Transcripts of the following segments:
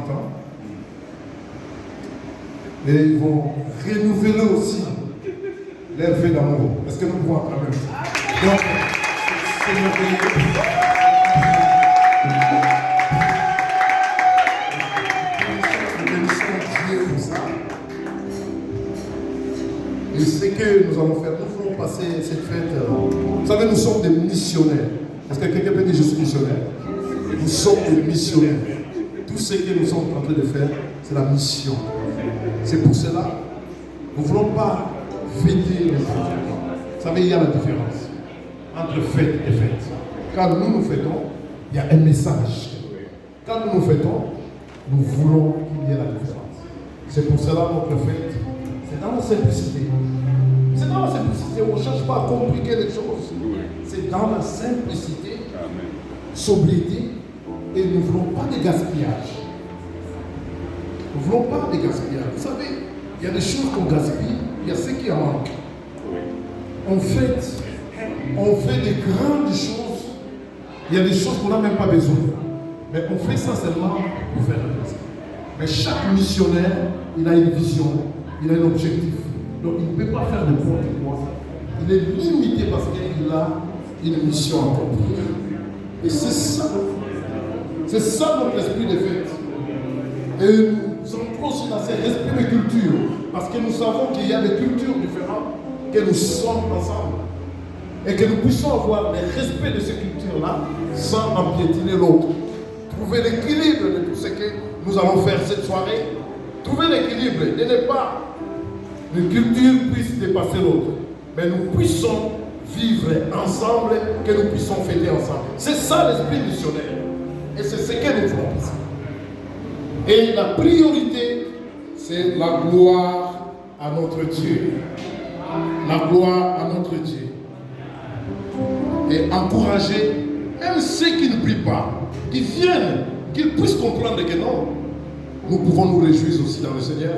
ans. Et ils vont renouveler aussi leur vie d'amour. Est-ce que nous pouvons acclamer ça? Donc, c'est merveilleux. Dieu pour ça. Et ce que nous allons faire, nous voulons passer cette fête. Vous savez, nous sommes des missionnaires. Est-ce que quelqu'un peut dire je suis missionnaire? Nous sommes des missionnaires. Tout ce que nous sommes en train de faire, c'est la mission. C'est pour cela, nous ne voulons pas fêter les fêtes. Vous savez, il y a la différence entre fête et fête. Quand nous fêtons, il y a un message. Quand nous fêtons, nous voulons qu'il y ait la différence. C'est pour cela notre fête, c'est dans la simplicité. C'est dans la simplicité, on ne cherche pas à compliquer les choses. C'est dans la simplicité, sobriété, et nous ne voulons pas de gaspillage. Nous ne voulons pas de gaspillage. Vous savez, il y a des choses qu'on gaspille, il y a ce qui en manque. On fait des grandes choses, il y a des choses qu'on n'a même pas besoin. Mais on fait ça seulement pour faire le plaisir. Mais chaque missionnaire, il a une vision, il a un objectif. Donc il ne peut pas faire n'importe quoi. Il est limité parce qu'il a une mission à accomplir. Et c'est ça notre esprit de fête. Et nous entrons aussi dans cet esprit de culture. Parce que nous savons qu'il y a des cultures différentes, que nous sommes ensemble. Et que nous puissions avoir le respect de ces cultures-là sans empiétiner l'autre. Trouver l'équilibre de tout ce que nous allons faire cette soirée. Trouver l'équilibre, de ne pas une culture puisse dépasser l'autre. Mais nous puissions vivre ensemble, que nous puissions fêter ensemble. C'est ça l'esprit missionnaire. Et c'est ce que nous voulons ici. Et la priorité, c'est la gloire à notre Dieu. La gloire à notre Dieu. Et encourager même ceux qui ne prient pas, qui viennent, qu'ils puissent comprendre que non, nous pouvons nous réjouir aussi dans le Seigneur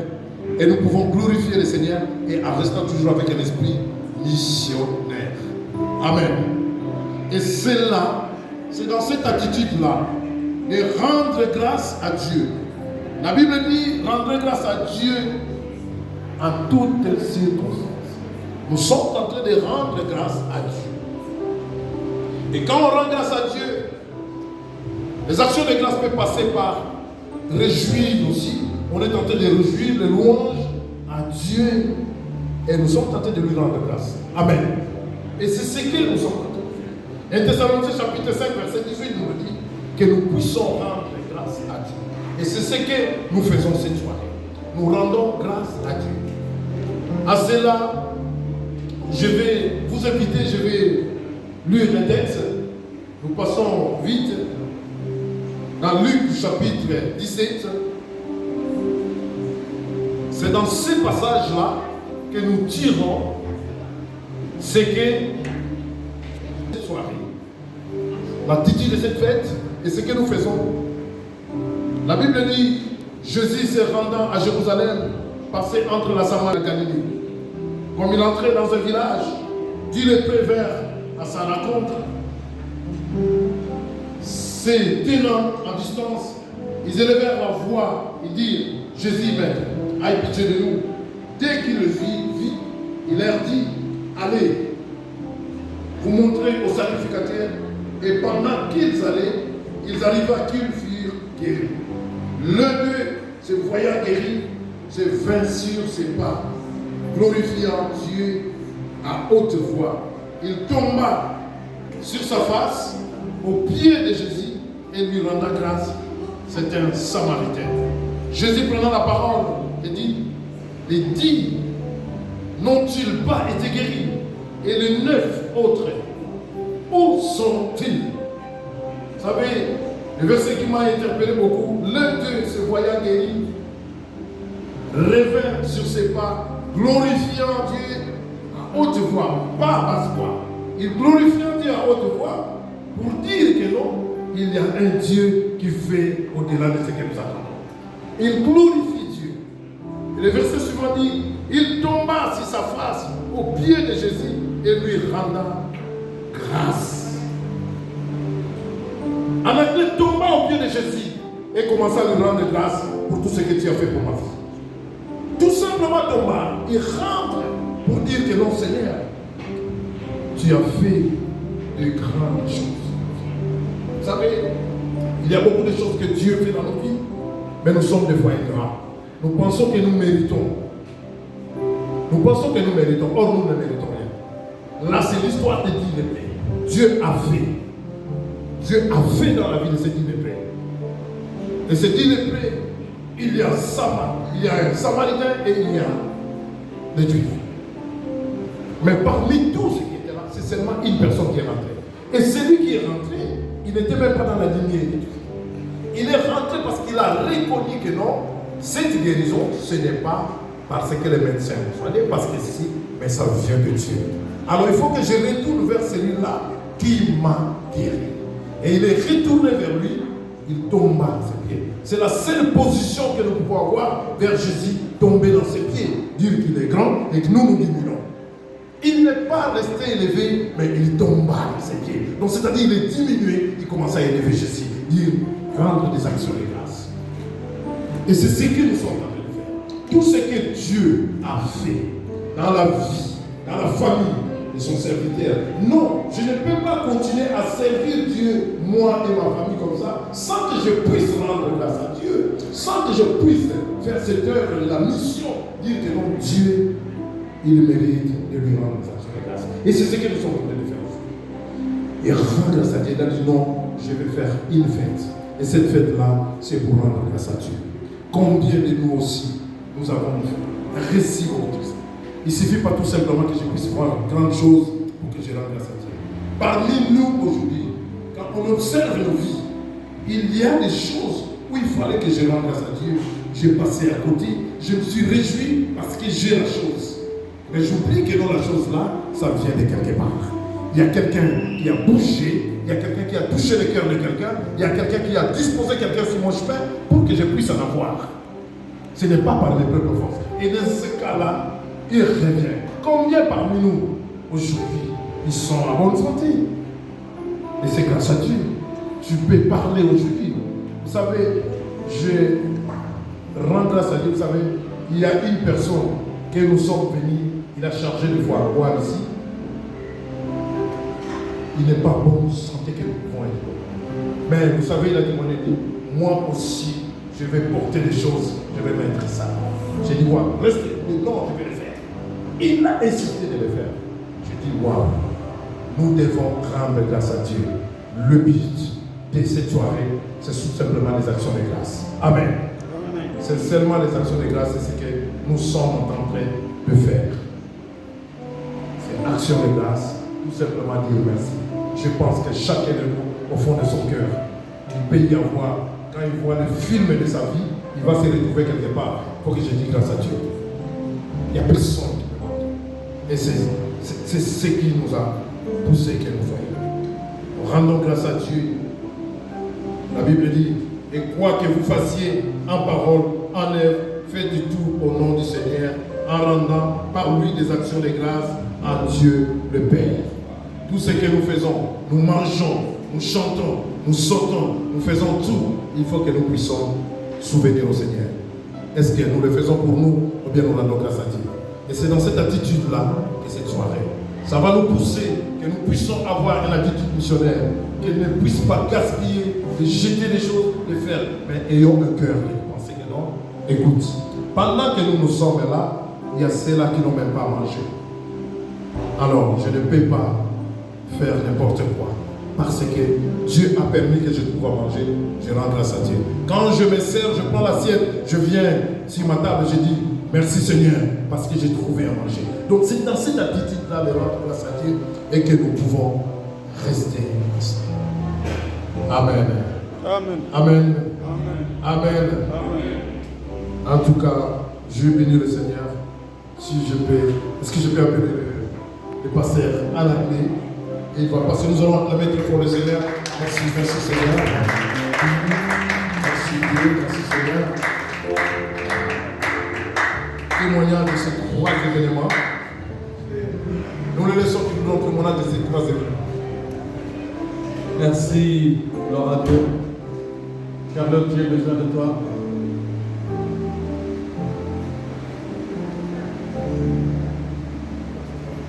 et nous pouvons glorifier le Seigneur et en restant toujours avec un esprit missionnaire. Amen. Et c'est là, c'est dans cette attitude-là de rendre grâce à Dieu. La Bible dit, rendre grâce à Dieu en toutes circonstances. Nous sommes en train de rendre grâce à Dieu. Et quand on rend grâce à Dieu, les actions de grâce peuvent passer par réjouir aussi. On est en train de réjouir les louanges à Dieu et nous sommes en train de lui rendre grâce. Amen. Et c'est ce que nous sommes en train de faire. 1 Thessaloniciens chapitre 5, verset 18 nous dit que nous puissions rendre grâce à Dieu. Et c'est ce que nous faisons cette soirée. Nous rendons grâce à Dieu. À cela, je vais vous inviter, je vais lire un texte. Nous passons vite dans Luc chapitre 17. C'est dans ce passage-là que nous tirons ce que cette soirée, l'attitude de cette fête et ce que nous faisons. La Bible dit, Jésus se rendant à Jérusalem, passait entre la Samarie et la Galilée. Comme il entrait dans un village, Dieu les prévert à sa rencontre. Se tenant en distance, ils élevèrent la voix et dirent, Jésus, maître, aie pitié de nous. Dès qu'il le vit, il leur dit, allez, vous montrez au sacrificateur. Et pendant qu'ils allaient, ils arrivèrent qu'ils furent guéris. L'un d'eux, se voyant guéri, se vint sur ses pas, glorifiant Dieu à haute voix. Il tomba sur sa face aux pieds de Jésus et lui rendra grâce. C'était un Samaritain. Jésus prenant la parole et dit, n'ont-ils pas été guéris? Et les 9 autres, où sont-ils? Vous savez, le verset qui m'a interpellé beaucoup, l'un d'eux se voyant guéri, revint sur ses pas, glorifiant Dieu à haute voix, pas à basse voix. Il glorifiant Dieu à haute voix pour dire que non, il y a un Dieu qui fait au-delà de ce que nous attendons. Il glorifie Dieu. Et le verset suivant dit, il tomba sur sa face aux pieds de Jésus et lui renda grâce. En anglais, tomba aux pieds de Jésus. et commencer à lui rendre grâce pour tout ce que tu as fait pour ma vie. Tout simplement tomber et rentre pour dire que non, Seigneur, tu as fait de grandes choses. Vous savez, il y a beaucoup de choses que Dieu fait dans nos vies, mais nous sommes des fois ingrats. Nous pensons que nous méritons. Nous pensons que nous méritons. Or, nous ne méritons rien. Là, c'est l'histoire des 10 lépreux. Dieu a fait. Dieu a fait dans la vie de ces 10 lépreux. Et ces 10 lépreux, il y a un Samaritain et il y a des Juifs. Mais parmi tous ceux qui étaient là, c'est seulement une personne qui est rentrée. Et celui qui est rentré, il n'était même pas dans la lignée des Juifs. Il est rentré parce qu'il a reconnu que non, cette guérison, ce n'est pas parce que les médecins ont soigné, parce que si, mais ça vient de Dieu. Alors il faut que je retourne vers celui-là qui m'a guéri. Et il est retourné vers lui, il tomba à ses pieds. C'est la seule position que nous pouvons avoir vers Jésus, tomber dans ses pieds, dire qu'il est grand et que nous diminuons. Il n'est pas resté élevé, mais il tomba à ses pieds. Donc c'est-à-dire il est diminué, il commence à élever Jésus, dire rendre des actions de grâce. Et c'est ce que nous sommes en train de faire. Tout ce que Dieu a fait dans la vie, dans la famille de son serviteur. Non, je ne peux pas continuer à servir Dieu, moi et ma famille comme ça, sans que je puisse rendre grâce à Dieu, sans que je puisse faire cette œuvre de la mission, dire que non, Dieu, il mérite de lui rendre grâce. Et c'est ce que nous sommes en train de faire aujourd'hui. Et rendre grâce à Dieu, il a dit non, je vais faire une fête. Et cette fête-là, c'est pour rendre grâce à Dieu. Combien de nous aussi, nous avons réussi au Christ. Il ne suffit pas tout simplement que je puisse voir grandes choses pour que je rende grâce à Dieu. Parmi nous aujourd'hui, quand on observe nos vies, il y a des choses où il fallait que je rende grâce à Dieu. J'ai passé à côté, je me suis réjoui parce que j'ai la chose. Mais j'oublie que dans la chose-là, ça vient de quelque part. Il y a quelqu'un qui a bougé, il y a quelqu'un qui a touché le cœur de quelqu'un, il y a quelqu'un qui a disposé quelqu'un sur mon chemin pour que je puisse en avoir. Ce n'est pas par les propres forces. Et dans ce cas-là, il revient. Combien parmi nous, aujourd'hui, ils sont en bonne santé? Et c'est grâce à Dieu. Tu peux parler aujourd'hui. Vous savez, je rends grâce à Dieu. Vous savez, il y a une personne que nous sommes venus, il a chargé de voir ici. Il n'est pas bon de santé que nous pouvons être. Mais vous savez, il a dit, moi aussi, je vais porter des choses, je vais mettre ça. J'ai dit, waouh, restez, non, je vais le faire. Il a insisté de le faire. Je dis, waouh, nous devons rendre grâce à Dieu. Le but de cette soirée, c'est tout simplement les actions de grâce. Amen. C'est seulement les actions de grâce, c'est ce que nous sommes en train de faire. C'est action de grâce, tout simplement dire merci. Je pense que chacun de nous, au fond de son cœur, il peut y avoir, quand il voit le film de sa vie, il va se retrouver quelque part. Il faut que je dise grâce à Dieu. Il n'y a personne qui peut rendre. Et c'est ce qui nous a poussé que nous soyons. Rendons grâce à Dieu. La Bible dit, et quoi que vous fassiez en parole, en œuvre, faites du tout au nom du Seigneur, en rendant par lui des actions de grâce à Dieu le Père. Tout ce que nous faisons, nous mangeons, nous chantons, nous sautons, nous faisons tout. Il faut que nous puissions souvenir au Seigneur. Est-ce que nous le faisons pour nous ou bien nous rendons grâce à Dieu? Et c'est dans cette attitude-là que cette soirée, ça va nous pousser, que nous puissions avoir une attitude missionnaire, qu'elle ne puisse pas gaspiller, de jeter des choses, de faire, mais ayons le cœur de penser que non. Écoute, pendant que nous sommes là, il y a ceux-là qui n'ont même pas mangé. Alors, je ne peux pas faire n'importe quoi. Parce que Dieu a permis que je trouve à manger, je rends grâce à Dieu. Quand je me sers, je prends l'assiette, je viens sur ma table, je dis merci Seigneur, parce que j'ai trouvé à manger. Donc c'est dans cette attitude-là de rendre grâce à Dieu et que nous pouvons rester ensemble. Amen. Amen. Amen. Amen. En tout cas, je bénis le Seigneur. Si je peux, est-ce que je peux appeler le pasteur à la clé? Et il va passer, nous allons acclamer très fort le Seigneur. Merci, merci Seigneur. Merci Dieu, merci Seigneur. Témoignage de ces trois événements. Nous le laissons qui nous donnent témoignage de ces trois événements. Merci, gloire à Dieu. Charlotte, j'ai besoin de toi.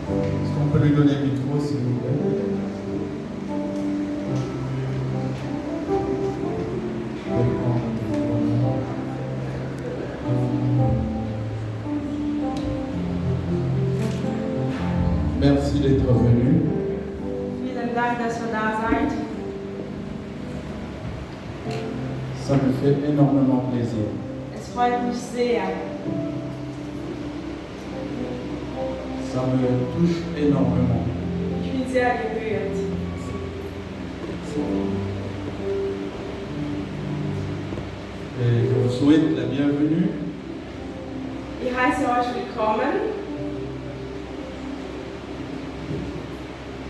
Est-ce qu'on peut lui donner le micro, s'il vous plaît? Merci d'être venu. Vielen Dank, dass ihr da seid. Ça me fait énormément plaisir. Es freut mich sehr. Ça me touche énormément. Ich bin sehr gerührt. Et je vous souhaite la bienvenue. Ich heiße euch willkommen.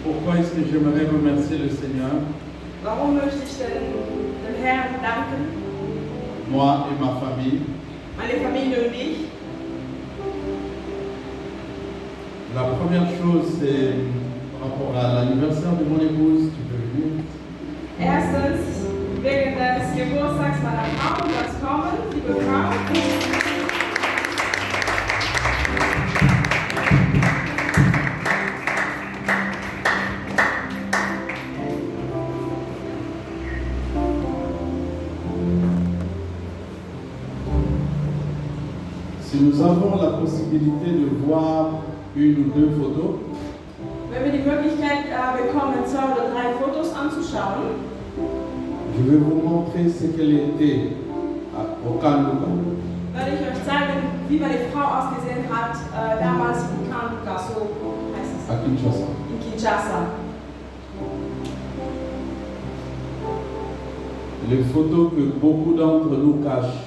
Pourquoi est-ce que j'aimerais remercier le Seigneur, Warum möchte ich denn dem Herrn danken? moi et ma famille? Meine Familie und ich. La première chose, c'est par rapport à l'anniversaire de mon épouse. Tu peux venir. Erstens, wegen des Geburtstags meiner Frau, das kommen, liebe Frau. Si nous avons la possibilité de voir une ou deux photos, Wenn wir die Möglichkeit bekommen, 2 oder 3 Fotos anzuschauen, je vais vous montrer ce qu'elle était au Kanduka. werde ich euch zeigen, wie meine Frau ausgesehen hat, damals in Kanduka, so heißt es, À Kinshasa. in Kinshasa. Les photos que beaucoup d'entre nous cachent,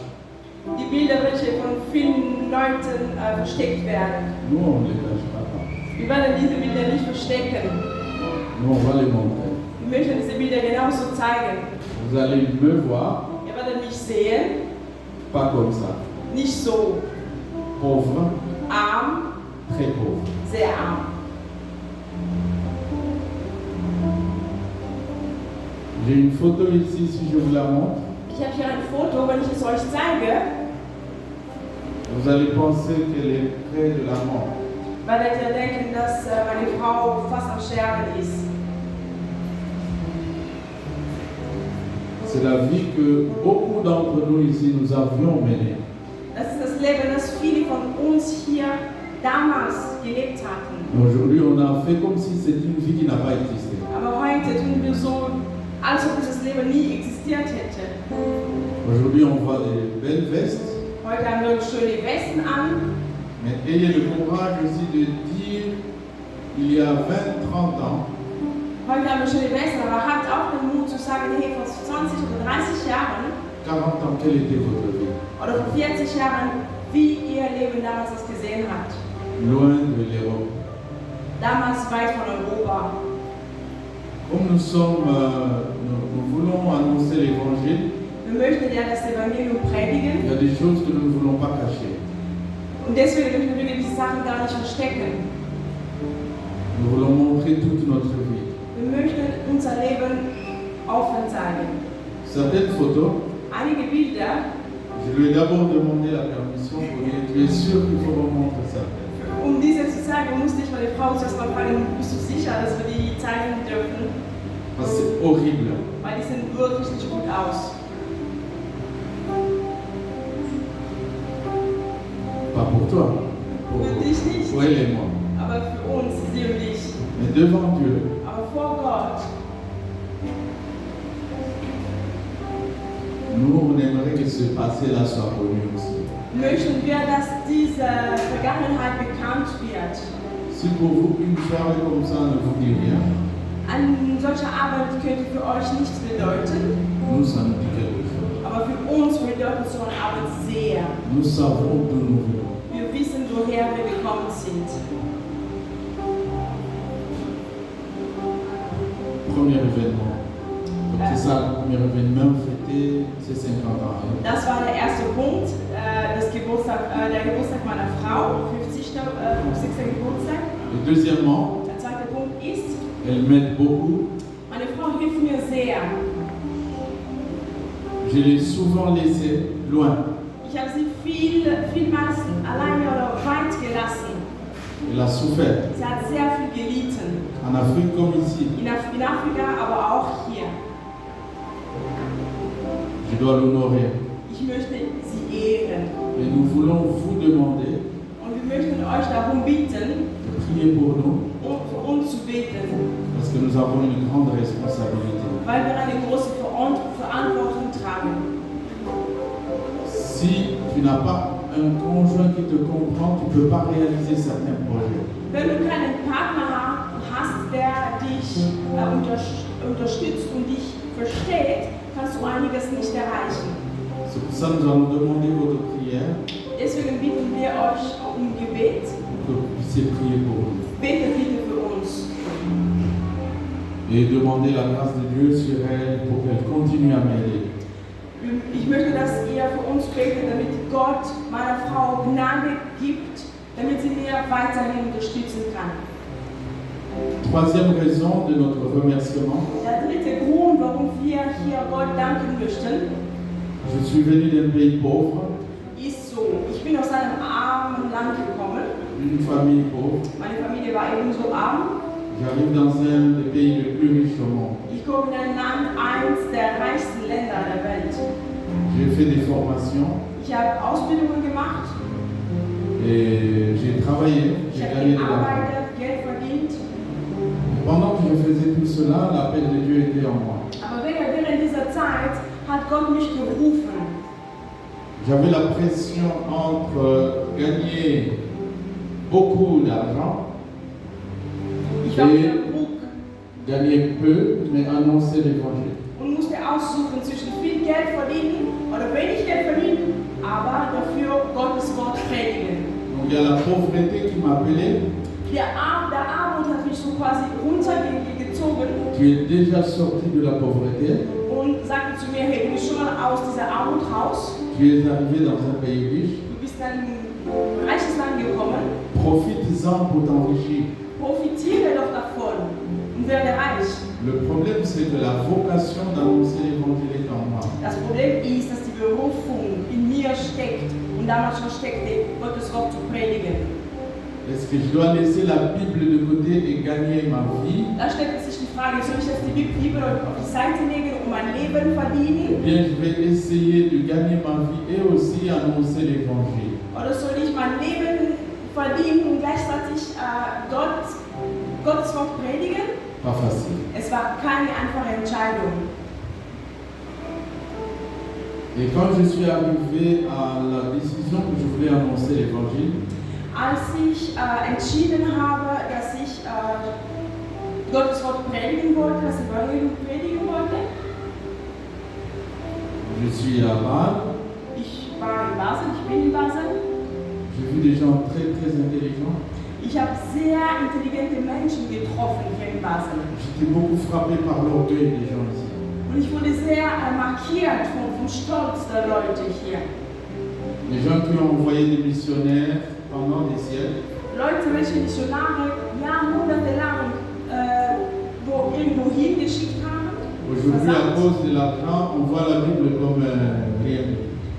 Die Bilder, welche von vielen Leuten versteckt werden. nous on ne les cache pas. Wir werden diese Bilder nicht verstecken. Nous on va les montrer. Wir möchten diese Bilder genauso zeigen. Vous allez me voir, Ihr werdet mich sehen, pas comme ça. nicht so Pauvre, arm, très pauvre. sehr arm. J'ai une photo ici, si je vous la montre. Ich habe hier ein Foto, wenn ich es euch zeige, Vous allez penser qu'elle est près de la mort. werdet ihr denken, dass meine Frau fast am Sterben ist. C'est la vie que beaucoup d'entre nous ici nous avions menée. Das ist das Leben, das viele von uns hier damals gelebt hatten. Aujourd'hui, on a fait comme si c'était une vie qui n'a pas existé. Aber heute tun wir so, als ob dieses Leben nie existiert hätte. Aujourd'hui, on voit des belles vestes, Heute haben wir schöne Westen an. mais ayez le courage aussi de dire, il y a 20, 30 ans, Heute haben wir schöne Westen, aber habt auch den Mut zu sagen, hey, vor 20 oder 30 Jahren 40 ans, quelle était votre vie? oder vor 40 Jahren, wie ihr Leben damals ausgesehen hat. Loin de l'Europe. Damals weit von Europa. Comme nous sommes, nous voulons annoncer l'évangile, Wir möchten ja das Evangelium il predigen y a des choses que nous ne voulons pas cacher. und deswegen möchten wir gewisse Sachen gar nicht verstecken. Nous voulons montrer toute notre vie. Wir möchten unser Leben offen zeigen. Certaines photos, Einige Bilder, je lui ai d'abord demandé la permission pour dire, tu es sûr qu'il faut remontrer ça? diese zu zeigen, musste ich meine Frau zuerst mal fragen, bist du sicher, dass wir die zeigen dürfen? Parce que c'est horrible. Weil die sehen wirklich nicht gut aus. Pas pour toi, Für dich nicht, pour elle et moi. aber für uns, sie und ich. Mais devant Dieu, Aber vor Gott, nous, on aimerait que ce passé-là soit connu aussi. möchten wir, dass diese Vergangenheit bekannt wird. Si pour vous, une soirée comme ça ne vous dit rien, Ein solcher Abend könnte für euch nichts bedeuten, nous, ça nous dit quelque chose. aber für uns bedeutet so ein Abend sehr. Nous savons d'où nous venons. Wir wissen, woher wir gekommen sind. Premier événement. Donc c'est ça, le premier événement fêté, c'est 50 ans. Hein. Das war der erste Punkt, der Geburtstag meiner Frau, 50. Geburtstag. Et deuxièmement, Der zweite Punkt ist, elle m'aide beaucoup. meine Frau hilft mir sehr. Je l'ai souvent laissée loin. Ich habe sie vielmals alleine oder weit gelassen. Elle a souffert. Sie hat sehr viel gelitten. En Afrique comme ici. In Afrika, aber auch hier. Je dois l'honorer. Ich möchte sie ehren. Et nous voulons vous demander Und wir möchten euch darum bitten, de prier pour nous, für uns zu beten, parce que nous avons une grande responsabilité. weil wir eine große Verantwortung tragen. Si tu n'as pas un conjoint qui te comprend, tu ne peux pas réaliser certains projets. Wenn du keinen Partner hast, der dich unterstützt und dich versteht, kannst du einiges nicht erreichen. C'est pour ça que nous allons demander votre prière Deswegen bitten wir euch um Gebet. pour que vous puissiez prier pour nous. Betet bitte für uns. Et demander la grâce de Dieu sur elle pour qu'elle continue à m'aider. Ich möchte, dass ihr für uns betet, damit Gott meiner Frau Gnade gibt, damit sie mir weiterhin unterstützen kann. Troisième raison de notre remerciement, Der dritte Grund, warum wir hier Gott danken möchten, je suis venu d'un pays pauvre, ist so: Ich bin aus einem armen Land gekommen. d'une famille pauvre. Meine Familie war ebenso arm. J'arrive dans un des pays les plus riches au monde. Ich komme in ein Land, eins der reichsten Länder der Welt. J'ai fait des formations Ich habe Ausbildungen gemacht, et j'ai travaillé, ich j'ai habe gagné de l'argent. gearbeitet, Geld verdient. Pendant que je faisais tout cela, l'appel de Dieu était en moi. Aber während dieser Zeit hat Gott mich gerufen. J'avais la pression entre gagner beaucoup d'argent Ich war et unter Druck gagner peu, mais annoncer l'évangile. und musste aussuchen zwischen viel Geld verdienen oder wenig Geld verdienen, aber dafür Gottes Wort predigen. Donc il y a la pauvreté qui m'appelait. Der Armut hat mich so quasi runtergezogen Tu es déjà sorti de la pauvreté, und sagte zu mir: Hey, du bist schon mal aus dieser Armut raus. tu es arrivé dans un pays riche, Du bist in ein reiches Land gekommen. profites-en pour t'enrichir. Profitiere doch davon und werde reich. Le problème, c'est que la vocation d'annoncer l'évangile est en moi. Das Problem ist, dass die Berufung in mir steckt und damals schon steckte, Gottes Wort zu predigen. Est-ce que je dois laisser la Bible de côté et gagner ma vie? Da stellt sich die Frage: Soll ich jetzt die Bibel auf die Seite legen und mein Leben Ou verdienen? bien je vais essayer de gagner ma vie et aussi annoncer l'évangile? Oder soll ich mein Leben verdienen und gleichzeitig Gottes Wort predigen? Pas facile. Es war keine einfache Entscheidung. Et quand je suis arrivé à la décision que je voulais annoncer l'évangile, Als ich entschieden habe, dass ich Gottes Wort predigen wollte, das Evangelium predigen wollte, je suis à Bâle, ich war in Basel, ich bin in Basel. j'ai vu des gens très très intelligents. Ich habe sehr intelligente Menschen getroffen hier in Basel. J'étais beaucoup frappé par l'orgueil des gens ici. Und ich wurde sehr markiert vom Stolz der Leute hier. Les gens qui ont envoyé des missionnaires pendant des siècles, Leute, welche Missionare jahrhundertelang irgendwo hingeschickt haben. aujourd'hui à versandt. cause de l'argent, on voit la Bible comme rien.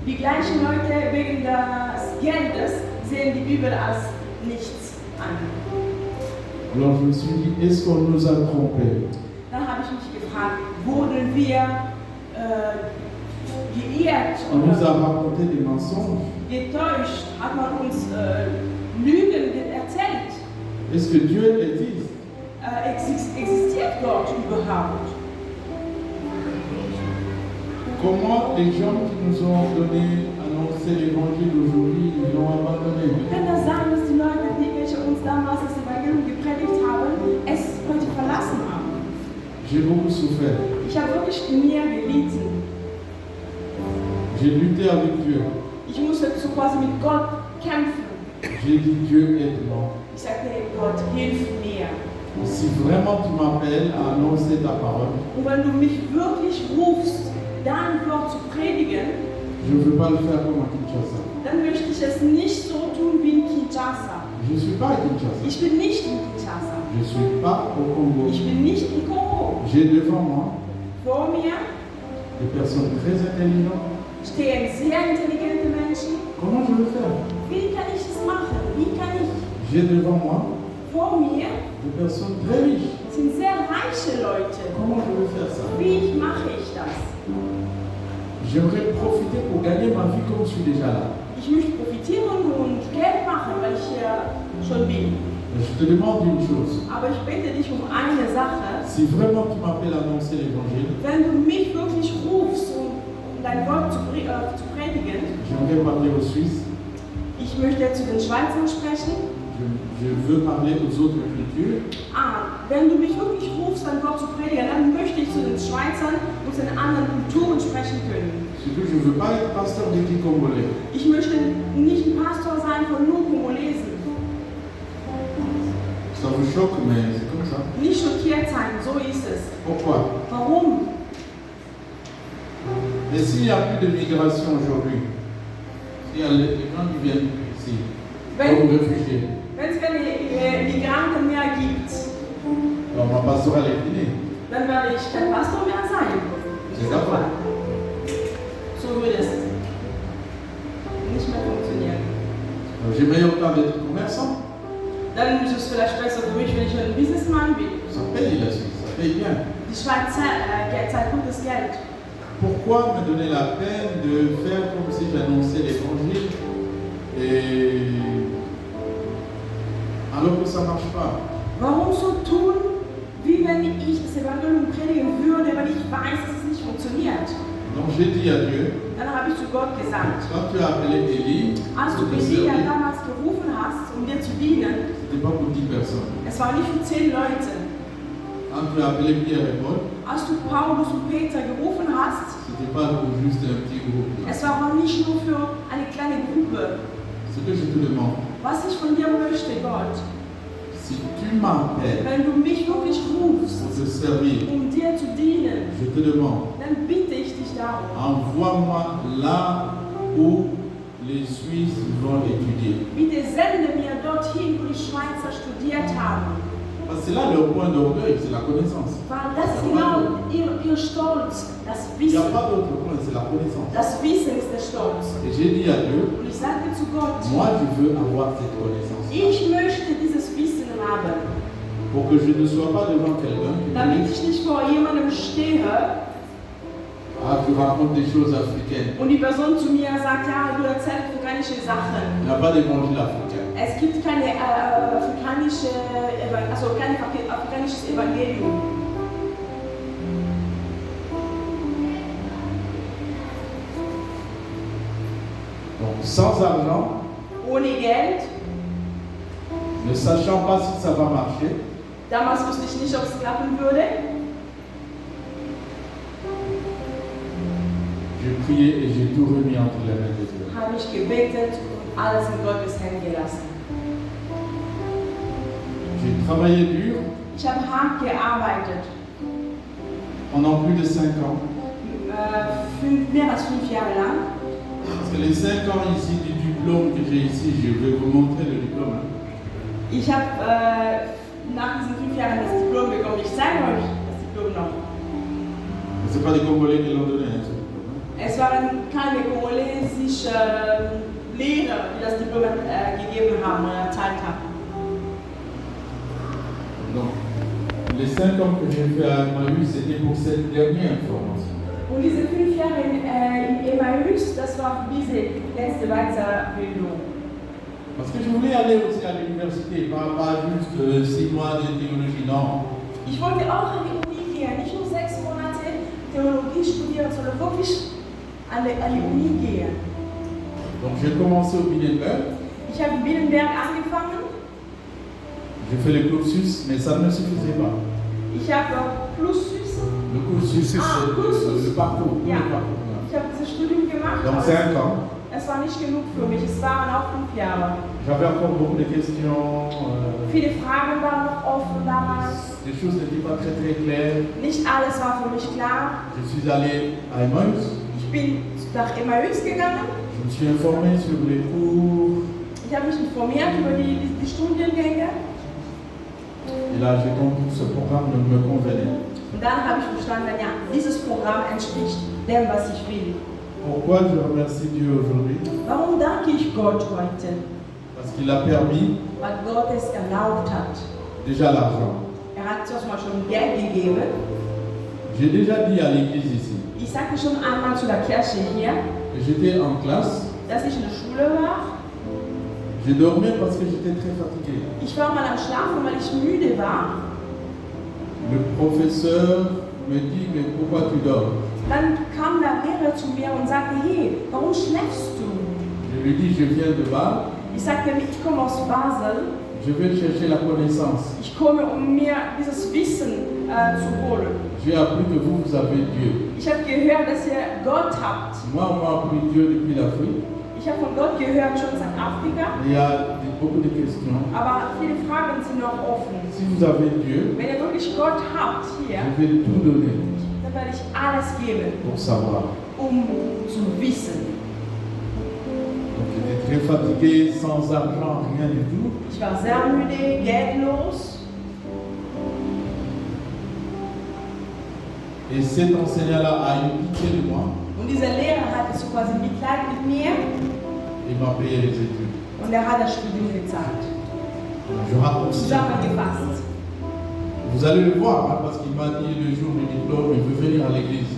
Die gleichen Leute wegen des Geldes sehen die Bibel als nichts an. Alors je me suis dit, est-ce qu'on nous a trompés? Dann habe ich mich gefragt: Wurden wir geirrt On nous oder a raconté des mensonges. getäuscht? Hat man uns Lügen erzählt? Est-ce que Dieu existe? Existiert Gott überhaupt? Comment les gens qui nous ont donné, annoncé l'évangile aujourd'hui, ils l'ont abandonné? Kann das sein, dass die Leute, welche uns damals das Evangelium gepredigt haben, es heute verlassen haben? J'ai beaucoup souffert. Ich habe wirklich in mir gelitten. J'ai lutté avec Dieu. Ich musste so quasi mit Gott kämpfen. J'ai dit, Dieu aide-moi. Ich sagte: Hey Gott, hilf mir. Si vraiment tu m'appelles à annoncer ta parole, Und wenn du mich wirklich rufst, dein Wort zu predigen, je ne veux pas le faire comme à Kinshasa. dann möchte ich es nicht so tun wie in Kinshasa. Je ne suis pas à Kinshasa. Ich bin nicht in Kinshasa. Je ne suis pas au Congo. Ich bin nicht in Kongo. J'ai devant moi Vor mir des personnes très intelligentes. stehen sehr intelligente Menschen. Comment je veux faire? Wie kann ich es machen? Wie kann ich J'ai devant moi vor mir des personnes très riches. sind sehr reiche Leute. Comment je veux faire ça? Wie mache ich das? J'aimerais profiter pour gagner ma vie comme je suis déjà là. Ich möchte profitieren und Geld machen, weil ich hier schon bin. Mais je te demande une chose. Aber ich bitte dich um eine Sache. Si vraiment tu m'appelles à annoncer l'évangile, Wenn du mich wirklich rufst, um dein Wort zu predigen, j'aimerais parler aux Suisses. ich möchte zu den Schweizern sprechen. Je veux parler aux autres cultures. Wenn du mich wirklich rufst, dein Wort zu predigen, dann möchte ich zu den Schweizern und zu den anderen Kulturen sprechen können. Surtout, je ne veux pas être pasteur d'église congolais. Ich möchte nicht ein Pastor sein von nur Kongolesen. Ça vous choque, mais c'est comme ça. Nicht schockiert sein, so ist es. Pourquoi? Warum? Mais s'il n'y a plus de migration aujourd'hui, s'il y a les gens qui viennent ici, comme réfugiés, Wenn es keine Migranten mehr gibt, alors ma pastorale est finie. dann werde ich kein Pastor mehr sein. C'est d'accord. So würde es nicht mehr funktionieren. J'aimerais autant d'être commerçant. Dann ist es vielleicht besser für mich, wenn ich ein Businessman bin. Ça paye la Suisse, ça paye bien. Die Schweiz zahlt gutes Geld. Pourquoi me donner la peine de faire comme si j'annonçais l'évangile et alors que ça ne marche pas? Warum so tun, wie wenn ich das Evangelium predigen würde, weil ich weiß, dass es nicht funktioniert? Donc j'ai dit à Dieu, Dann habe ich zu Gott gesagt, quand tu as appelé Élie, als du Elia damals gerufen hast, um dir zu dienen, c'était pas pour 10 personnes. es war nicht für 10 Leute. Quand tu as appelé Pierre et Paul, Als du Paulus und Peter gerufen hast, c'était pas pour juste un petit groupe. es war auch nicht nur für eine kleine Gruppe. Ce que je te demande, Was ich von dir möchte, Gott, si tu m'appelles wenn du mich wirklich rufst, pour te servir, um dir zu dienen, je te demande, dann bitte ich dich darum. envoie-moi là où les Suisses vont étudier. Bitte sende mir dorthin, wo die Schweizer studiert haben. Parce que c'est là leur point d'orgueil, c'est la connaissance. Weil das ist genau ihr Stolz, das Il n'y a Wissen. pas d'autre point, c'est la connaissance. Das Wissen ist der Stolz. Et j'ai dit à Dieu, Und ich sagte zu Gott, moi je veux avoir cette connaissance. ich möchte dieses Wissen haben, Pour que je ne sois pas devant quelqu'un qui me damit dit, ich nicht vor jemandem stehe ah, tu racontes des choses africaines. und die Person zu mir sagt, ja, du erzählst afrikanische Il Sachen. n'y a pas d'évangile africain. Es gibt kein afrikanisches Evangelium. Donc sans argent, Ohne Geld, ne sachant pas si ça va marcher, damals wusste ich nicht, ob es klappen würde, j'ai prié et j'ai tout remis entre les mains de Dieu. habe ich gebetet und alles in Gottes Hände gelassen. J'ai travaillé dur Ich habe hart gearbeitet, pendant plus de 5 ans. mehr als 5 Jahre lang. Parce que les 5 ans ici du diplôme que j'ai ici, je vais vous montrer le diplôme. Hein. Ich habe nach diesen 5 Jahren das Diplom bekommen. Ich zeige euch das Diplom noch. Ce n'est pas des Congolais qui l'ont donné. Hein, ce diplôme, hein. Es waren keine kongolesische Lehrer, die das Diplom gegeben haben oder erteilt haben. Donc, les 5 ans que j'ai fait à Emmaüs, c'était pour cette dernière formation. Und diese 5 Jahre in Emmaüs, das war für diese letzte Weiterbildung. Parce que je voulais aller aussi à l'université, pas juste 6 mois de théologie, non. Ich wollte auch an die Uni gehen, nicht nur 6 Monate Theologie studieren, sondern wirklich an die Uni gehen. Donc j'ai commencé au Binnenberg, Ich habe in Binnenberg angefangen. j'ai fait le cursus, mais ça ne me suffisait pas. Ich habe Plus Süß. Le cursus, c'est le parcours. Ja. Le parcours, voilà. Ich habe dieses Studium gemacht. Donc aber 5 ans. es war nicht genug für mich. Es waren auch 5 Jahre. J'avais encore beaucoup de questions. Viele Fragen waren noch offen damals. Les choses n'étaient pas très très claires. Nicht alles war für mich klar. Je suis allé à Emmaüs. Ich bin nach Emmaüs gegangen. Je me suis informé sur les cours. Ich habe mich informiert über die Studiengänge. Et là, j'ai compris que ce programme ne me convenait. Und dann habe ich verstanden, ja, dieses Programm entspricht dem, was ich will. Pourquoi je remercie Dieu aujourd'hui? Warum danke ich Gott heute? Parce qu'il a permis Weil Gott es erlaubt hat. déjà l'argent. Hat uns mal schon Geld gegeben. J'ai déjà dit à l'église ici Ich sagte schon einmal zu der Kirche hier, que j'étais en classe, dass ich in der Schule war. je dormais parce que j'étais très fatigué. Ich war mal am Schlafen, weil ich müde war. Le professeur me dit, mais pourquoi tu dors? Dann kam der Lehrer zu mir und sagte, hey, warum schläfst du? Je lui dis, je viens de Bâle, Ich sagte, ich komme aus Basel. je vais chercher la connaissance. Ich komme, um mir dieses Wissen zu holen. J'ai appris que vous avez Dieu. Ich habe gehört, dass ihr Gott habt. Moi, on m'a appris Dieu depuis l'Afrique. Ich habe von Gott gehört, schon seit Afrika. Il y a beaucoup de questions. Aber viele Fragen sind noch offen. Si vous avez Dieu, Wenn ihr wirklich Gott habt hier, je vais tout donner dann werde ich alles geben, pour savoir. zu wissen. Donc j'étais très fatigué, sans argent, rien du tout. Ich war sehr müde, geldlos. Et cet enseignant-là a eu pitié de moi Und dieser Lehrer hatte so quasi Mitleid mit mir et m'a payé les études. und er hat das Studium gezahlt. Je raccourcis. Zusammengefasst. Vous allez le voir, hein, parce qu'il m'a dit le jour du diplôme, il veut venir à l'église.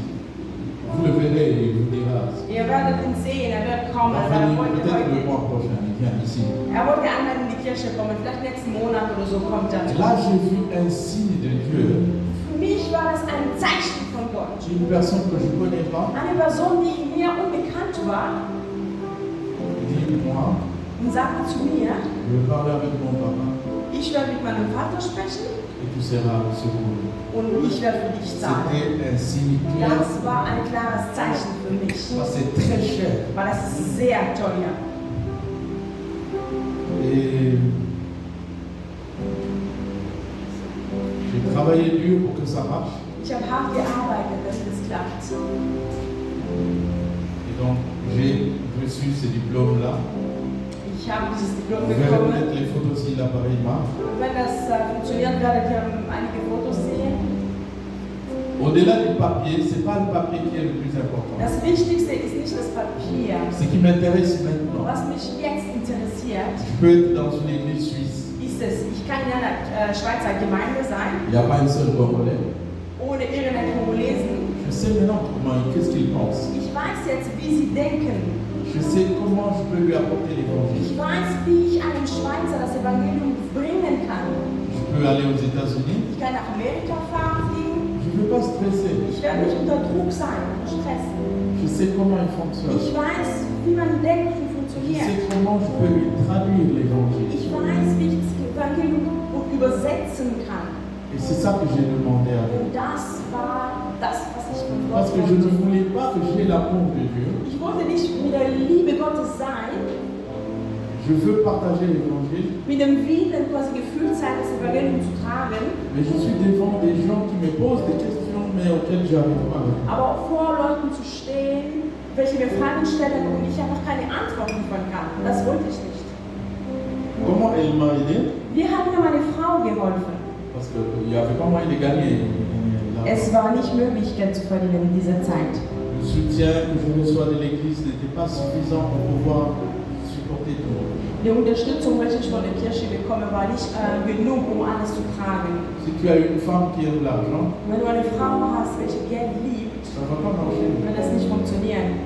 Vous le verrez et il vous dira. Ihr werdet ihn sehen, er wird Il kommen. va Aber er venir wollte peut-être le heute, mois prochain, il vient ici. er wollte einmal in die Kirche kommen, vielleicht nächsten Monat oder so kommt er. Et là, j'ai vu un signe de Dieu. Für mich war das ein Zeichen von Gott. Une personne que je ne connais pas Eine Person, die mir unbekannt war, dit moi, und sagte zu mir, je vais parler avec mon papa ich werde mit meinem Vater sprechen et tu seras secouru. und ich werde für dich zahlen. C'était un signe clair. Das war ein klares Zeichen für mich, Ça, c'est très cher. weil das ist sehr teuer. Et j'ai travaillé dur pour que ça marche. Ich habe hart gearbeitet, dass das klappt. Et donc, j'ai reçu ce diplôme-là. Ich habe dieses Diplom Vous verrez bekommen. peut-être les photos si l'appareil marche. Wenn das funktioniert, werdet ihr einige Fotos sehen. Au-delà du papier, ce n'est pas le papier qui est le plus important. Das Wichtigste ist nicht das Papier. Ce qui m'intéresse maintenant, Was mich jetzt interessiert, je peux être dans une église suisse. ist es, ich kann in einer Schweizer Gemeinde sein, Il n'y a pas un seul Congolais. ohne irgendeinen Kongolesen. Je sais maintenant comment, qu'est-ce qu'il pense. Ich weiß jetzt, wie sie denken. Je sais comment je peux lui apporter l'évangile. Ich weiß, wie ich einem Schweizer das Evangelium bringen kann. Je peux aller aux États-Unis. Ich kann nach Amerika fahren, fliegen. Je ne veux pas stresser. Ich werde nicht unter Druck sein, unter Stress. Je sais comment il fonctionne. Ich weiß, wie man denkt und Je funktioniert. sais comment je peux lui traduire l'évangile. Ich weiß, wie ich das Evangelium gut übersetzen kann. Et c'est ça que j'ai demandé à Dieu. Und das war das, was ich von Parce Gott que je ne wollte. voulais pas que j'ai l'amour de Dieu. Ich wollte nicht mit der Liebe Gottes sein, Je veux partager l'évangile. mit dem Willen quasi gefühlt sein, das Evangelium zu tragen, Mais je suis devant des gens qui me posent des questions, mais auxquelles je n'arrive pas. aber vor Leuten zu stehen, welche mir Fragen stellen und ich einfach keine Antwort liefern kann. Das wollte ich nicht. Comment elle m'a aidé? Wie hat mir meine Frau geholfen? Parce qu'il n'y avait pas moyen de gagner. Es war nicht möglich, Geld zu verdienen in dieser Zeit. Le soutien que je reçois de l'église n'était pas suffisant pour pouvoir supporter tout. Die Unterstützung, welche ich von der Kirche bekomme, war nicht genug, um alles zu tragen. Si tu as une femme qui aime l'argent, Wenn du eine Frau hast, welche Geld liebt, ça ne va pas marcher. wird das nicht funktionieren.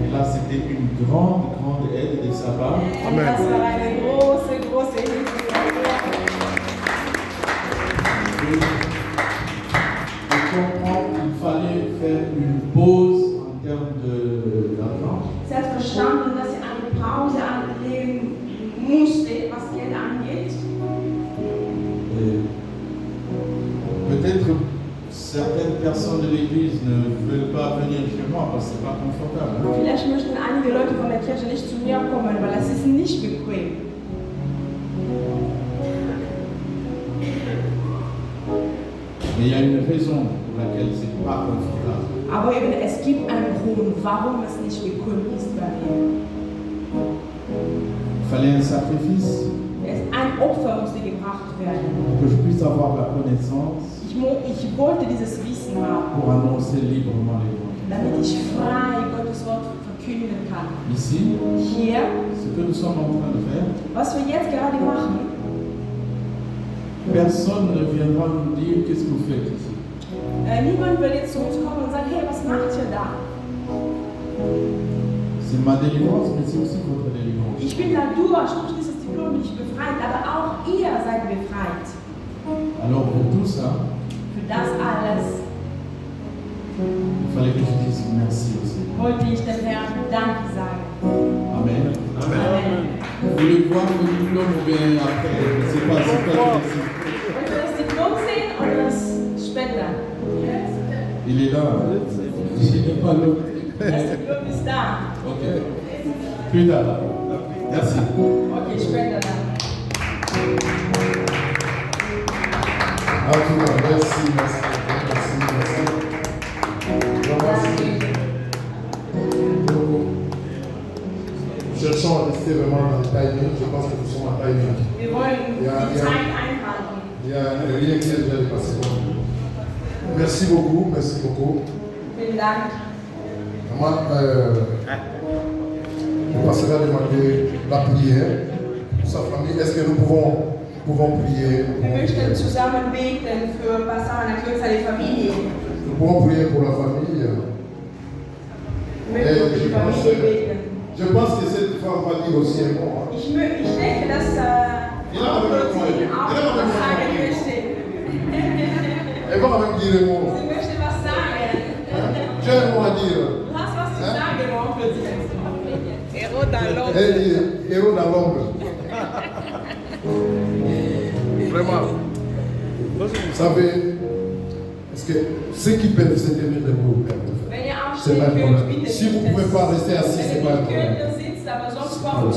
Et là, c'était une grande, grande aide de sa part. Und das war eine große, große Hilfe. Je comprends qu'il fallait faire une pause en termes d'argent. Sie hat verstanden, dass sie eine Pause anlegen musste, was Geld angeht. Et peut-être certaines personnes de l'église ne veulent pas venir chez moi parce que c'est pas confortable. Hein? Vielleicht möchten einige Leute von der Kirche nicht zu mir kommen, weil es ist nicht bequem. Mais il y a une raison pour laquelle c'est pas confortable. Aber eben, es gibt einen Grund, warum es nicht bequem ist bei mir. Il fallait un sacrifice Ein Opfer musste gebracht werden. pour que je puisse avoir la connaissance Ich Ich wollte dieses Wissen haben, pour annoncer librement l'évangile. damit ich frei Gottes Wort verkünden kann. Ici, Hier, ce que nous sommes en train de faire, was wir jetzt gerade machen, personne ne viendra nous dire qu'est-ce que vous faites ici. niemand will jetzt zu uns kommen und sagen, hey, was macht ihr da? C'est ma délivrance, mais c'est aussi votre délivrance. Ich bin da durch, durch dieses Diplom bin ich befreit, aber auch ihr seid befreit. Alors pour tout ça, Für das alles il fallait que je dise merci aussi. wollte ich dem Herrn Danke sagen. Amen. Amen. Vous voulez voir le diplôme ou bien après? C'est pas tout de suite. Wollt ihr das Diplom sehen oder das später? Il est là. Il n'est pas là. Das Diplom ist da. Ok. Plus tard. Merci. Okay, später dann. En tout cas, merci, merci, merci. Cherchons à rester vraiment dans le timing. Je pense que nous sommes en timing. Wir wollen die Zeit einhalten. Il n'y a rien qui est déjà dépassé. Merci beaucoup, merci beaucoup. Vielen Dank. Moi, le pasteur a demandé la prière pour sa famille. Est-ce que nous pouvons prier? Wir möchten zusammen beten für Pastor Anakio und seine Familie. Nous pouvons prier pour la famille. Wir möchten für die Familie beten. Je pense que cette femme va dire aussi un mot. Ich denke, dass auch Rosin auch was sagen möchte. Elle va même dire un mot. Sie möchte was sagen. J'ai un mot à dire. Du hast was zu sagen, mon Rosin. Héros dans l'ombre. Elle dit héros dans l'ombre. Vraiment. Vous savez, parce que ceux qui peuvent se tenir debout, Wenn ihr c'est pas aufstehen un könnt, problème. bitte Si vous ne nicht. pouvez pas rester assis, Wenn c'est ihr pas un nicht problème. könnt, dann sitzt, aber sonst kommt,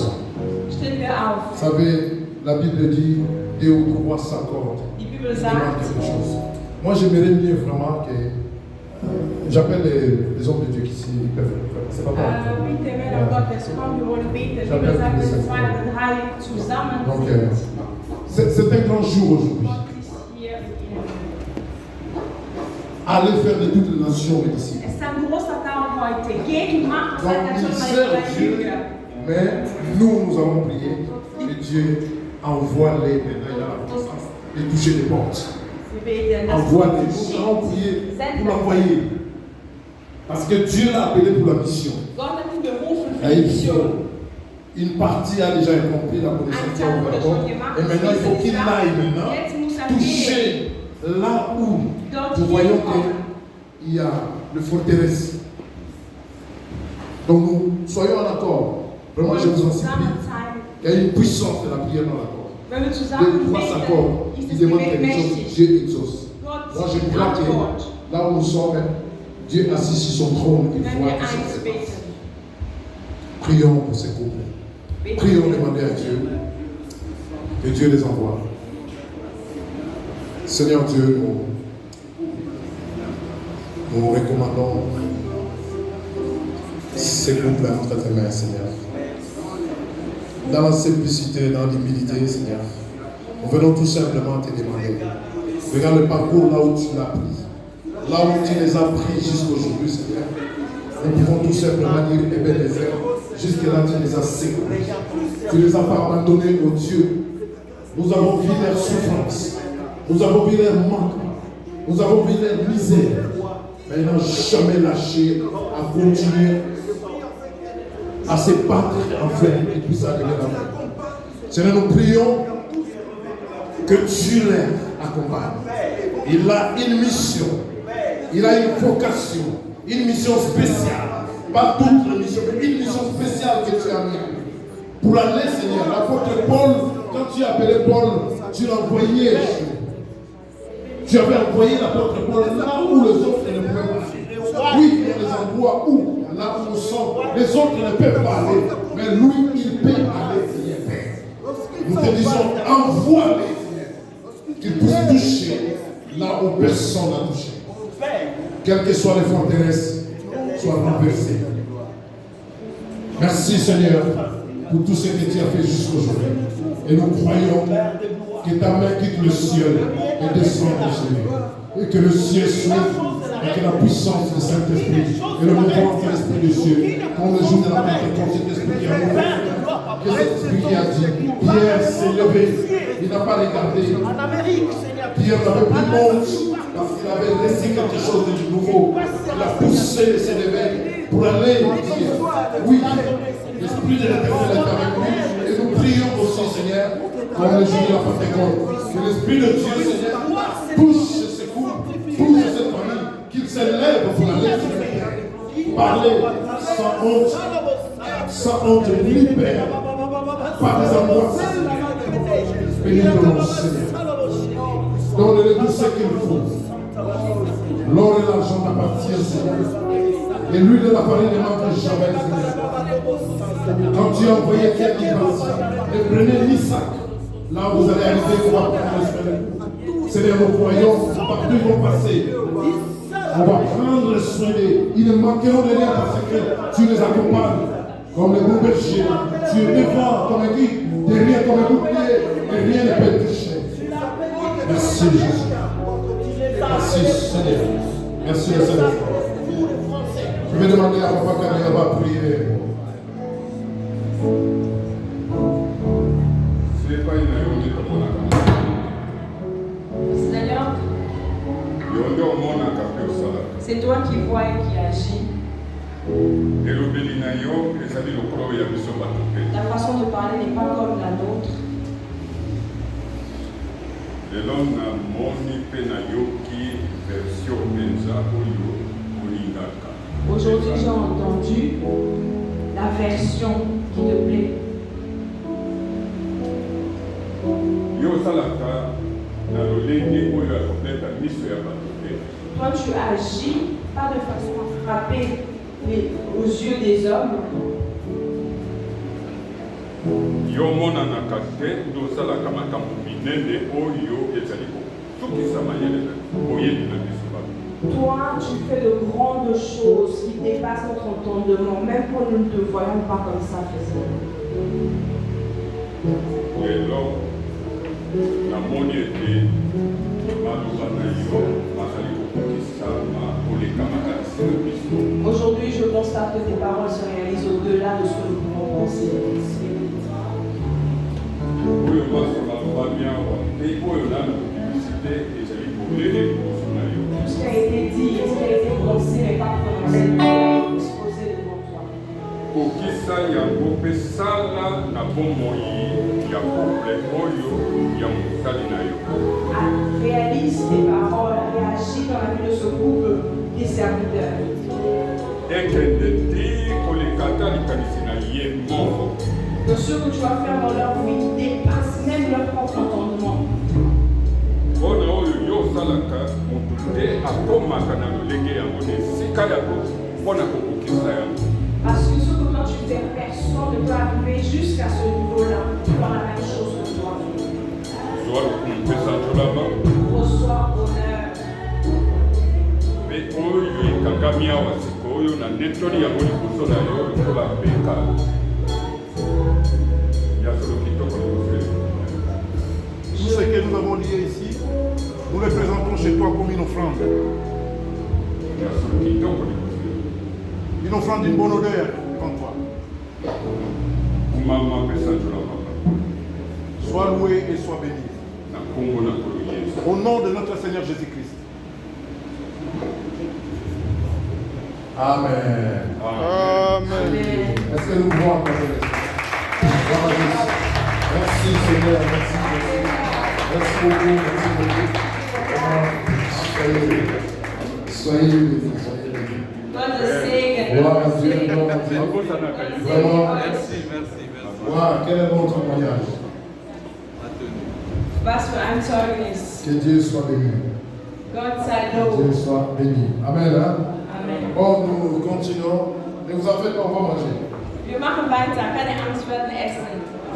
stehen wir auf. Vous savez, la Bible dit 2 ou 3 s'accordent. Die Bibel Ils sagt, demandent quelque chose. Moi, j'aimerais mieux vraiment que j'appelle les hommes de Dieu qui s'y peuvent. C'est pas grave. bitte, Männer Gottes, komm, wir wollen beten. Die Bibel sagt, wenn zwei oder drei zusammen Donc, sind, c'est un grand jour aujourd'hui. Gott ist hier mit ihnen. Allez faire de toutes les nations les disciples. Es ist ein großer Tag heute. Geht und macht Donc, seid il natürlich sert meine Dieu, Jünger. mais nous allons prier que Dieu envoie-les maintenant dans la puissance et toucher les portes. Wir beten, dass Envoie-les. Gott Nous allons prier Sende pour l'envoyer. Parce que Dieu l'a appelé pour la mission. Gott hat ihn berufen für Et die il Mission. faut- une partie a déjà accompli la connaissance Ein Teil wurde schon de gemacht. Et maintenant, il faut qu'il aille maintenant Jetzt muss er gehen. toucher là où Dort nous voyons hinkommen. qu'il y a le forteresse. Donc nous soyons en accord. Vraiment, je vous en supplie. Zusammen sein. Il y a une puissance de la prière dans l'accord. Wenn wir Deux, zusammen trois s'accordent. beten, ist Ils das demandent Gebet quelque chose. mächtig. Dieu exauce. Gott Moi, je gibt crois Antwort. que là où nous sommes, Dieu assis sur son trône, il Wenn voit wir tout ce qui eins se passe. beten. Prions pour ces couples. Beten Prions, wir. demander à Dieu que Dieu les envoie. Seigneur Dieu, nous recommandons ces couples entre tes mains, Seigneur. Dans la simplicité, dans l'humilité, Seigneur, nous venons tout simplement te demander. Regarde le parcours là où tu l'as pris, là où tu les as pris jusqu'aujourd'hui, Seigneur. Nous pouvons tout simplement dire, eh bien, les frères, jusque-là, tu les as sécurisés. Tu les as pas abandonnés au Dieu. Nous avons vu leur souffrance. Nous avons vu leur manque. Nous avons vu leur misère. Mais ils n'ont jamais lâché à continuer à se battre afin qu'ils puissent arriver à la. Seigneur, nous prions que tu les accompagnes. Il a une mission. Il a une vocation. Une mission spéciale. Pas toute la mission, mais une mission spéciale que tu as mis. Pour aller, Seigneur, l'apôtre Paul, quand tu as appelé Paul, tu l'as envoyé. Tu avais envoyé l'apôtre Paul là où les autres ne pouvaient pas aller. Oui, il y a des endroits où, là où nous sommes, les autres ne peuvent pas aller. Mais lui, il peut aller. Nous te disons, envoie-les, Seigneur, qu'ils puissent toucher là où personne n'a touché. Quelles que soient les forteresses, soient renversées. Merci, Seigneur, pour tout ce que tu as fait jusqu'aujourd'hui. Et nous croyons que ta main quitte le ciel et descend chez nous. Et que le ciel s'ouvre et que la puissance du Saint-Esprit et le mouvement de l'Esprit de Dieu, comme le jour de la Pentecôte, cet esprit qui a mouru, que cet esprit qui a dit, Pierre s'est levé, il n'a pas regardé. Pierre n'avait plus honte parce qu'il avait laissé quelque chose de nouveau. Il a poussé ses réveils pour aller dire, oui, l'Esprit de l'Éternel est avec nous et nous prions aussi, Seigneur, comme le jour de la Pentecôte, que l'Esprit de Dieu, Seigneur, pousse ses coups, pousse cette famille, qu'il s'élève pour aller parler sans honte, ni peur, par des angoisses. Bénis-nous, Seigneur. Donne-le tout ce qu'il faut. L'or et l'argent t'appartiennent, Seigneur. Et l'huile de la farine ne manque jamais, Seigneur. Quand tu as envoyé quelqu'un et prenez l'Isaac, là où vous allez arriver, on va prendre soin de vous. Seigneur, nous croyons, partout ils vont passer. On va prendre soin d'eux. Ils ne manqueront de rien parce que tu les accompagnes. Comme le bon berger, tu es devant ton équipe, derrière ton bouclier, et rien ne peut te toucher. Merci Jésus. Merci Seigneur. Merci le Seigneur. Je vais demander à Papa Kania va prier. Seigneur, c'est toi qui vois et qui agis. Ta façon de parler n'est pas comme la nôtre. Aujourd'hui, j'ai entendu la version qui te plaît. Toi, tu agis pas de façon à frapper aux yeux des hommes. Toi, tu fais de grandes choses qui dépassent notre entendement, même quand nous ne te voyons pas comme ça, Aujourd'hui, je constate que tes paroles se réalisent au-delà de ce que nous pouvons penser. Tout ce qui a été dit, ce qui a été pensé n'est pas prononcé, mais exposé devant toi. Réalise tes paroles, réagis dans la vie de ce couple des serviteurs. Que ce que tu vas faire dans leur vie dépasse même leur propre entendement. Parce que ce que toi tu fais, personne ne peut arriver jusqu'à ce niveau-là pour faire la même chose que toi. Reçois honneur. Tout ce que nous avons lié ici, nous le présentons chez toi comme une offrande. Une offrande d'une bonne odeur devant toi. Sois loué et sois béni. Au nom de notre Seigneur Jésus-Christ. Amen. Amen. Est-ce que nous pouvons applaudir? Merci Seigneur, merci. Merci beaucoup. Soyez bénis. Gloire à Dieu, gloire à Dieu. Vraiment. Merci. Wow, quel est votre témoignage? Was für ein Zeugnis. Que Dieu soit béni. Gott sei Que Lob. Dieu soit béni. Amen. Hein? Amen. Bon, nous continuons. Ne vous en faites pas, on va manger. Wir machen weiter. Keine Angst, wir werden essen.